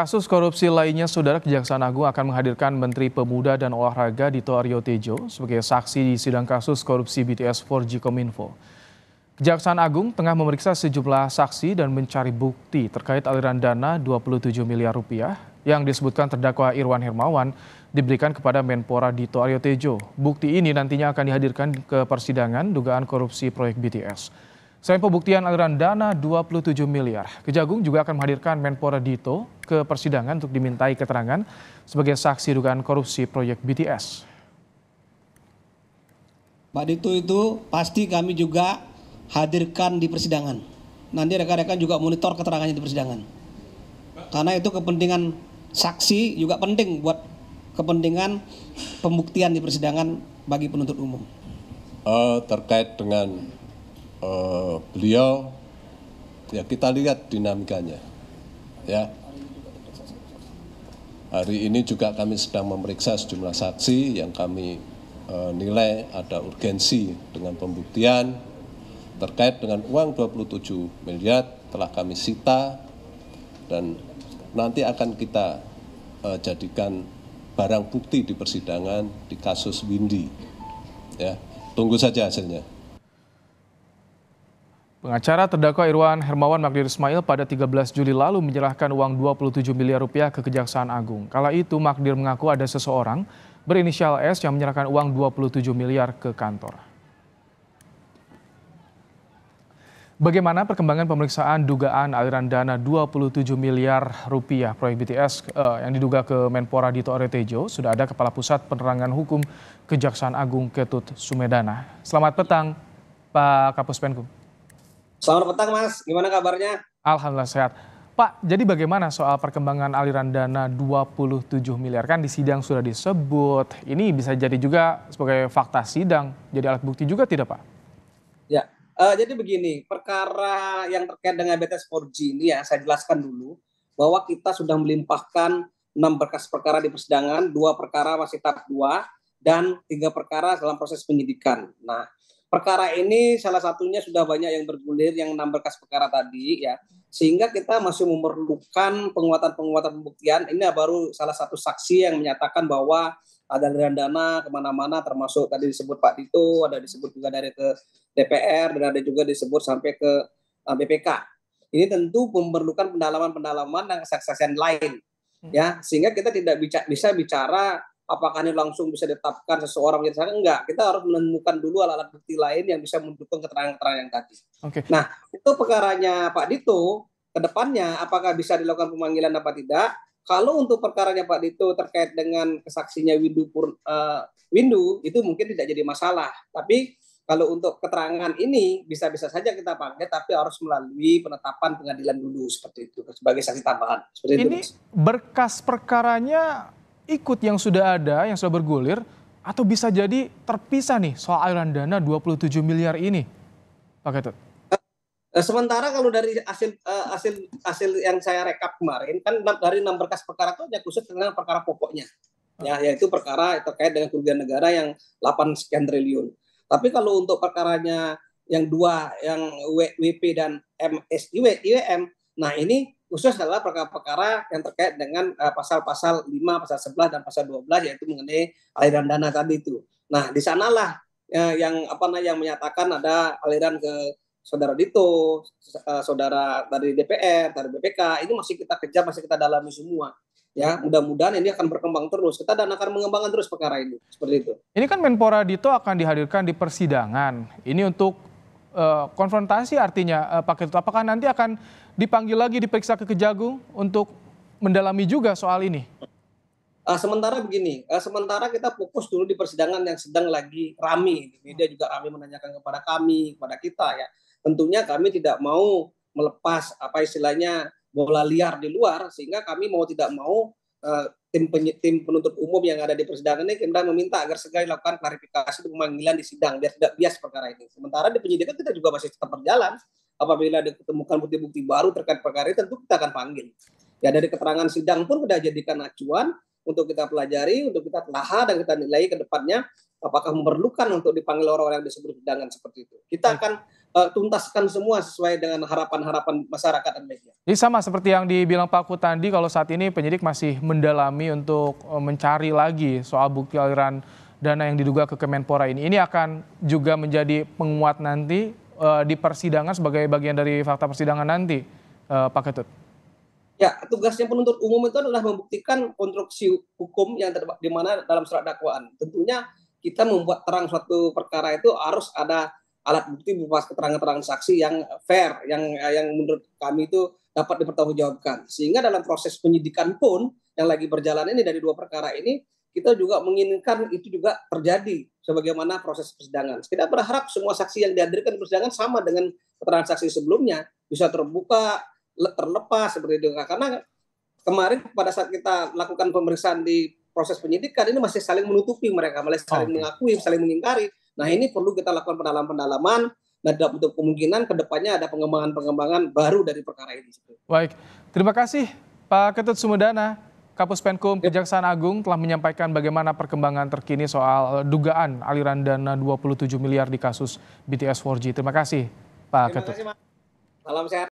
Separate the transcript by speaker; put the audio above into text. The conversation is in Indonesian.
Speaker 1: Kasus korupsi lainnya, Saudara, Kejaksaan Agung akan menghadirkan Menteri Pemuda dan Olahraga Dito Aryo Tejo sebagai saksi di sidang kasus korupsi BTS 4G Kominfo. Kejaksaan Agung tengah memeriksa sejumlah saksi dan mencari bukti terkait aliran dana 27 miliar rupiah yang disebutkan terdakwa Irwan Hermawan diberikan kepada Menpora Dito Aryo Tejo. Bukti ini nantinya akan dihadirkan ke persidangan dugaan korupsi proyek BTS. Selain pembuktian aliran dana 27 miliar, Kejagung juga akan menghadirkan Menpora Dito ke persidangan untuk dimintai keterangan sebagai saksi dugaan korupsi proyek BTS.
Speaker 2: Pak Dito itu pasti kami juga hadirkan di persidangan. Nanti rekan-rekan juga monitor keterangannya di persidangan. Karena itu kepentingan saksi juga penting buat kepentingan pembuktian di persidangan bagi penuntut umum.
Speaker 3: Terkait dengan beliau, ya kita lihat dinamikanya. Ya, hari ini juga kami sedang memeriksa sejumlah saksi yang kami nilai ada urgensi dengan pembuktian terkait dengan uang 27 miliar telah kami sita dan nanti akan kita jadikan barang bukti di persidangan di kasus Windy. Ya, tunggu saja hasilnya.
Speaker 1: Pengacara terdakwa Irwan Hermawan Magdir Ismail pada 13 Juli lalu menyerahkan uang 27 miliar rupiah ke Kejaksaan Agung. Kala itu Magdir mengaku ada seseorang berinisial S yang menyerahkan uang 27 miliar ke kantor. Bagaimana perkembangan pemeriksaan dugaan aliran dana 27 miliar rupiah proyek BTS yang diduga ke Menpora Dito Aryo Tejo? Sudah ada Kepala Pusat Penerangan Hukum Kejaksaan Agung Ketut Sumedana. Selamat petang, Pak Kapus Penkum.
Speaker 2: Selamat petang, Mas. Gimana kabarnya?
Speaker 1: Alhamdulillah sehat. Pak, jadi bagaimana soal perkembangan aliran dana 27 miliar? Kan di sidang sudah disebut. Ini bisa jadi juga sebagai fakta sidang, jadi alat bukti juga tidak, Pak?
Speaker 2: Ya, jadi begini, perkara yang terkait dengan BTS 4G ini ya saya jelaskan dulu bahwa kita sudah melimpahkan 6 berkas perkara di persidangan, 2 perkara masih tahap 2 dan 3 perkara dalam proses penyidikan. Nah, perkara ini salah satunya sudah banyak yang bergulir yang 6 berkas perkara tadi ya, sehingga kita masih memerlukan penguatan pembuktian. Ini baru salah satu saksi yang menyatakan bahwa ada aliran dana kemana-mana, termasuk tadi disebut Pak Dito, ada disebut juga dari ke DPR dan ada juga disebut sampai ke BPK. Ini tentu memerlukan pendalaman dan kesaksian lain ya, sehingga kita tidak bisa bicara apakah ini langsung bisa ditetapkan seseorang menjadi tersangka? Enggak, kita harus menemukan dulu alat bukti lain yang bisa mendukung keterangan-keterangan yang tadi.
Speaker 1: Oke.
Speaker 2: Nah, itu perkaranya Pak Dito, ke depannya apakah bisa dilakukan pemanggilan apa tidak? Kalau untuk perkaranya Pak Dito terkait dengan kesaksinya Windu, itu mungkin tidak jadi masalah. Tapi kalau untuk keterangan ini bisa-bisa saja kita panggil, tapi harus melalui penetapan pengadilan dulu seperti itu sebagai saksi tambahan. Seperti
Speaker 1: ini
Speaker 2: itu,
Speaker 1: berkas perkaranya ikut yang sudah ada, yang sudah bergulir, atau bisa jadi terpisah nih soal aliran dana 27 miliar ini, Pak Ketut?
Speaker 2: Sementara kalau dari hasil yang saya rekap kemarin, kan dari 6 berkas perkara itu hanya khusus dengan perkara pokoknya, ya, yaitu perkara terkait dengan kerugian negara yang 8 sekian triliun. Tapi kalau untuk perkaranya yang 2, yang WP dan IWM, nah ini khusus adalah perkara-perkara yang terkait dengan pasal-pasal 5, pasal 11 dan pasal 12 yaitu mengenai aliran dana tadi itu. Nah, di sanalah yang menyatakan ada aliran ke saudara Dito, saudara dari DPR, dari BPK, ini masih kita kejar, masih kita dalami semua. Ya, mudah-mudahan ini akan berkembang terus. Kita akan mengembangkan terus perkara ini, seperti itu.
Speaker 1: Ini kan Menpora Dito akan dihadirkan di persidangan. Ini untuk konfrontasi artinya, Pak Ketut, apakah nanti akan dipanggil lagi diperiksa ke Kejagung untuk mendalami juga soal ini?
Speaker 2: Sementara begini, sementara kita fokus dulu di persidangan yang sedang lagi rame. Media juga rame menanyakan kepada kami, kepada kita ya. Tentunya kami tidak mau melepas apa istilahnya bola liar di luar, sehingga kami mau tidak mau tim penuntut umum yang ada di persidangan ini kita meminta agar segera dilakukan klarifikasi untuk pemanggilan di sidang biar tidak bias perkara ini. Sementara di penyidikan kita juga masih tetap berjalan. Apabila ditemukan bukti-bukti baru terkait perkara ini tentu kita akan panggil. Ya, dari keterangan sidang pun sudah jadikan acuan untuk kita pelajari, untuk kita telah dan kita nilai ke depannya apakah memerlukan untuk dipanggil orang-orang yang disebut persidangan seperti itu. Kita akan tuntaskan semua sesuai dengan harapan-harapan masyarakat dan media.
Speaker 1: Jadi sama seperti yang dibilang Pak Kutandi, kalau saat ini penyidik masih mendalami untuk mencari lagi soal bukti aliran dana yang diduga ke Kemenpora ini. Ini akan juga menjadi penguat nanti di persidangan sebagai bagian dari fakta persidangan nanti, Pak Ketut.
Speaker 2: Ya, tugasnya penuntut umum itu adalah membuktikan konstruksi hukum yang di mana dalam surat dakwaan. Tentunya kita membuat terang suatu perkara itu harus ada alat bukti berupa keterangan-keterangan saksi yang fair, yang menurut kami itu dapat dipertanggungjawabkan. Sehingga dalam proses penyidikan pun yang lagi berjalan ini dari dua perkara ini, kita juga menginginkan itu juga terjadi sebagaimana proses persidangan. Kita berharap semua saksi yang dihadirkan di persidangan sama dengan keterangan saksi sebelumnya, bisa terbuka, terlepas seperti itu. Karena kemarin pada saat kita lakukan pemeriksaan di proses penyidikan ini masih saling menutupi mereka, masih saling mengakui, saling mengingkari. Nah ini perlu kita lakukan pendalaman dan untuk kemungkinan kedepannya ada pengembangan baru dari perkara ini.
Speaker 1: Baik, terima kasih Pak Ketut Sumedana, Kapus Penkum Kejaksaan Agung telah menyampaikan bagaimana perkembangan terkini soal dugaan aliran dana 27 miliar di kasus BTS 4G. Terima kasih Pak Ketut.
Speaker 2: Terima kasih, Mas. Salam sehat.